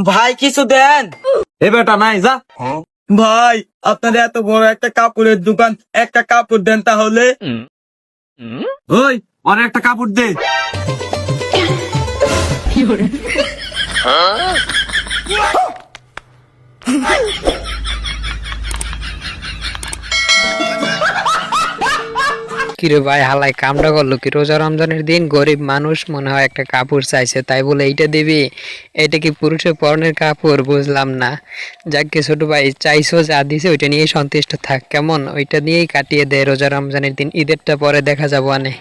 ভাই কিছু দেন। এ বেটা নাই যা। ভাই আপনার এত বড় একটা কাপড়ের দোকান, একটা কাপড় দেন তাহলে। ওই অনেক একটা কাপড় দে। কিরে ভাই হালাই কামটা করলো কি? রোজা রমজানের দিন গরিব মানুষ মনে হয় একটা কাপড় চাইছে, তাই বলে এইটা দিবি? এটা কি পুরুষের পরনের কাপড়? বুঝলাম না। যাকে ছোট ভাই চাইছো যা দিছে ওইটা নিয়েই সন্তুষ্ট থাক, কেমন? ওইটা নিয়েই কাটিয়ে দে রোজা রমজানের দিন, ঈদেরটা পরে দেখা যাবো আনে।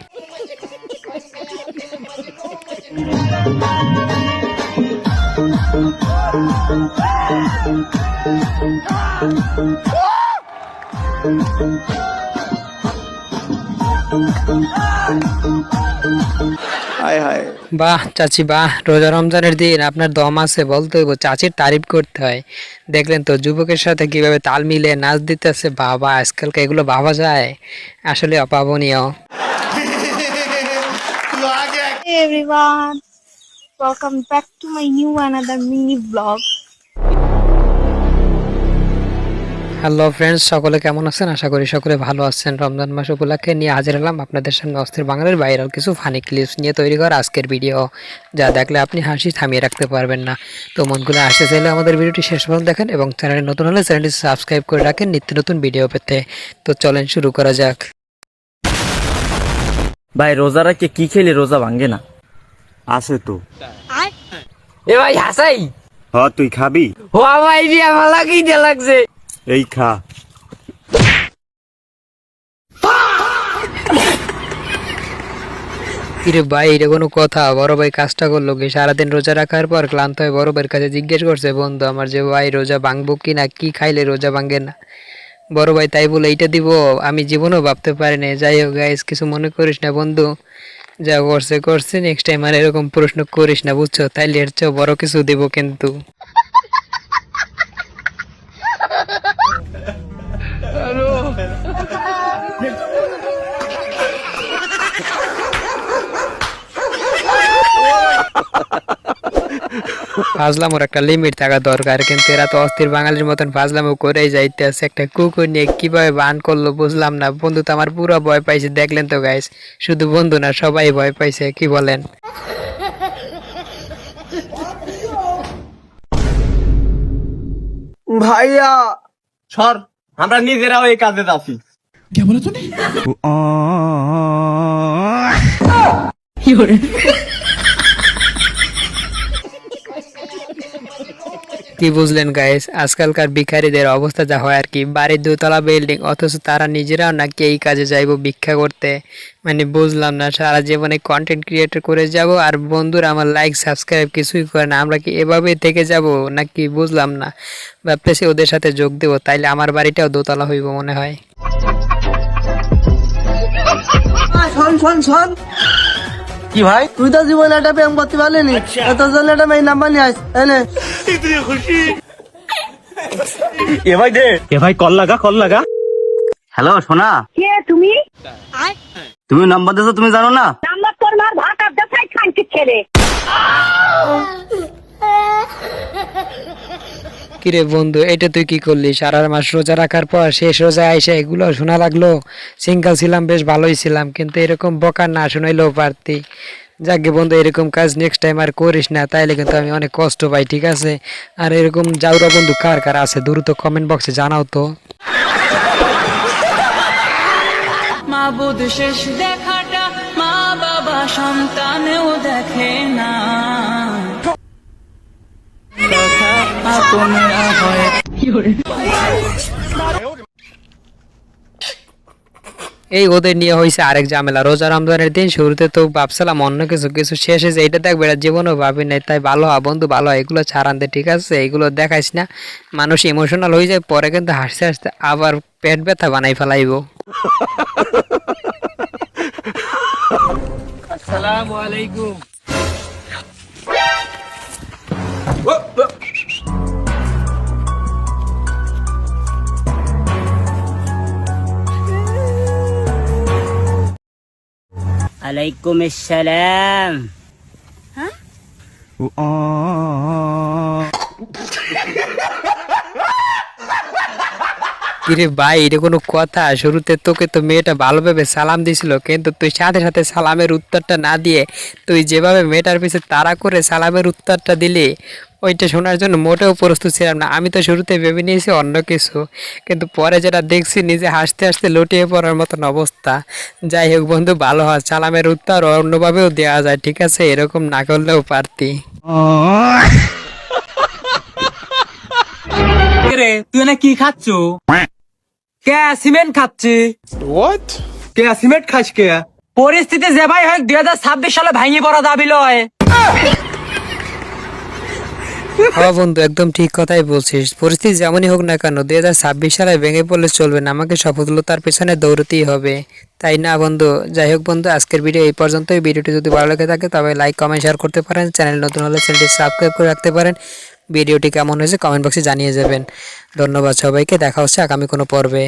বাহ চাচি বাহ, রোজা রমজানের দিন আপনার দম আছে বলতে হইব, চাচির তারিফ করতে হয়। দেখলেন তো যুবকের সাথে কিভাবে তাল মিলে নাচ দিতেছে, বাবা আজকালকে এগুলো ভাবা যায়? আসলে অভাবনীয়। Hey everyone, welcome back to my new another mini vlog. Hello friends, সকলে কেমন আছেন? আশা করি সকলে ভালো আছেন। রমজান মাস উপলক্ষে নিয়ে হাজির হলাম আপনাদের সামনে অস্থির বাঙালির ভাইরাল কিছু ফানি ক্লিপস নিয়ে তৈরি করা আজকের ভিডিও, যা দেখলে আপনি হাসি থামিয়ে রাখতে পারবেন না। তো মন খুলে আসতে চাইলে আমাদের ভিডিওটি শেষ পর্যন্ত দেখেন এবং চ্যানেলে নতুন হলে চ্যানেলটি সাবস্ক্রাইব করে রাখেন নিত্য নতুন ভিডিও পেতে। তো চলেন শুরু করা যাক। ভাই রোজা রাখে কি খেলে রোজা ভাঙ্গে না? আছে তো। এ ভাই হাসাই হ তুই খাবি? ও ভাই রিয়া ভালো কি লাগছে। এই খা। কিরে ভাই এটা কোনো কথা? বড় ভাই কাজটা করলো কি? সারাদিন রোজা রাখার পর ক্লান্ত হয়ে বড় ভাইয়ের কাছে জিজ্ঞেস করছে, বন্ধু আমার যে ভাই রোজা ভাঙবো কি না, কি খাইলে রোজা ভাঙে না? বড় ভাই তাই বলে এইটা দিব? আমি জীবনেও ভাবতে পারিনি। যাই হোক গাইস, কিছু মনে করিস না বন্ধু, যা করছে করছে, নেক্সট টাইম আর এরকম প্রশ্ন করিস না, বুঝছো? তাইলে এর চেয়েও বড় কিছু দিব কিন্তু। ফাজলামোর একটা লিমিট থাকা দরকার, কিন্তু এরা তো অস্থির বাঙালির মতন ফাজলামো করেই যাইতে আছে। একটা কুকুর নিয়ে কিভাবে বান করলো বুঝলাম না। বন্ধু তো আমার পুরো ভয় পাইছে, দেখলেন তো গাইস? শুধু বন্ধু না, সবাই ভয় পাইছে, কি বলেন? ভাইয়া সর, আমরা নিজেরাও এই কাজে আছি। কি বুঝলেন গাইস? আজকালকার ভিখারিদের অবস্থা যা হয় আর কি, বাড়ির দোতলা বিল্ডিং অথচ তারা নিজেরাও নাকি এই কাজে যাইবো ভিক্ষা করতে। মানে বুঝলাম না, সারা জীবনে কন্টেন্ট ক্রিয়েটর করে যাব আর বন্ধুরা আমার লাইক সাবস্ক্রাইব কিছুই করে না। আমরা কি এভাবেই থেকে যাব নাকি? বুঝলাম না। ভাবতেছি ওদের সাথে যোগ দেবো, তাইলে আমার বাড়িটাও দোতলা হইব মনে হয়। শোন শোন শোন, কি ভাই? তুই তো জীবনে একটা প্রেম করতে পারলি, এত জন একটা মেয়ে নাম্বার নিয়ে আস এনে। এ ভাই দে, এ ভাই কল লাগা, কল লাগা। হ্যালো সোনা, কে তুমি? তুমি নাম্বার দিছো, তুমি জানো না? নাম্বার তোর মার ভাত আড্ডা খাই খানকি ছেলে। কিরে বন্ধু, এটা তুই কি করলি? সারা মাস রোজা রাখার পর শেষ রোজা আইসা এগুলো শোনা লাগলো? সিঙ্গেল ছিলাম, বেশ ভালোই ছিলাম, কিন্তু এরকম বকা না শোনাইলেও পারতি। যাকে বন্ধু, এরকম কাজ নেক্সট টাইম আর করিস না, তাইলে কিন্তু আমি অনেক কষ্ট পাই, ঠিক আছে? আর এরকম যাওরা বন্ধু কার কার আছে দ্রুত কমেন্ট বক্সে জানাও তো। মাবুদ শেষ দেখাটা মা বাবা সন্তানেও দেখে না, কথা আপনরা হয়। এই ওদের নিয়ে হয়েছে আরেক ঝামেলা। রোজা রমজানের দিন শুরুতে তো ভাবছিলাম অন্য কিছু, কিছু শেষে যে এটা দেখবে এটা জীবনেও ভাবি নাই। তাই ভালো হয় বন্ধু, ভালো হয় এগুলো ছাড়ান দে, ঠিক আছে? এগুলো দেখাইস না, মানুষ ইমোশনাল হয়ে যায় পরে, কিন্তু হাসতে হাসতে আবার পেট ব্যথা বানাই ফেলাইব। আসসালামু আলাইকুম। عليكم السلام. কিরে ভাই, এটা কোনো কথা? শুরুতে তোকে তো মেয়েটা ভালোভাবে সালাম দিছিল, কিন্তু তুই সাথে সাথে সালামের উত্তরটা না দিয়ে তুই যেভাবে মেয়েটার পিছে তাড়া করে সালামের উত্তরটা দিলি, ওইটা শোনার জন্য মোটেও প্রস্তুত ছিলাম না। আমি তো শুরুতে ভেবে নিয়েছি অন্য কিছু, কিন্তু পরে যেটা দেখছি নিজে হাসতে হাসতে লুটিয়ে পড়ার মতন অবস্থা। যাই হোক বন্ধু, ভালো হয়, সালামের উত্তর অন্যভাবেও দেওয়া যায়, ঠিক আছে? এরকম না করলেও পারতি। রে তুই না কি খাচ্ছ? কে সিমেন্ট খাচ্ছি? কে সিমেন্ট খাস কে? পরিস্থিতি যে ভাই হোক 2026 সালে ভাঙি পড়া দাবি লয়। হ্যাঁ বন্ধু, একদম ঠিক কথাই বলছিস। পরিস্থিতি যেমনই হোক না কেন 2026 সালে ভেঙে পড়লে চলবে না, আমাকে সফলতার পেছনে দৌড়তেই হবে, তাই না বন্ধু? যাই হোক বন্ধু, আজকের ভিডিও এই পর্যন্তই। ভিডিওটি যদি ভালো লেগে থাকে তবে লাইক কমেন্ট শেয়ার করতে পারেন। চ্যানেল নতুন হলে চ্যানেলটি সাবস্ক্রাইব করে রাখতে পারেন। ভিডিওটি কেমন হয়েছে কমেন্ট বক্সে জানিয়ে যাবেন। ধন্যবাদ সবাইকে, দেখা হচ্ছে আগামী কোনো পর্বে।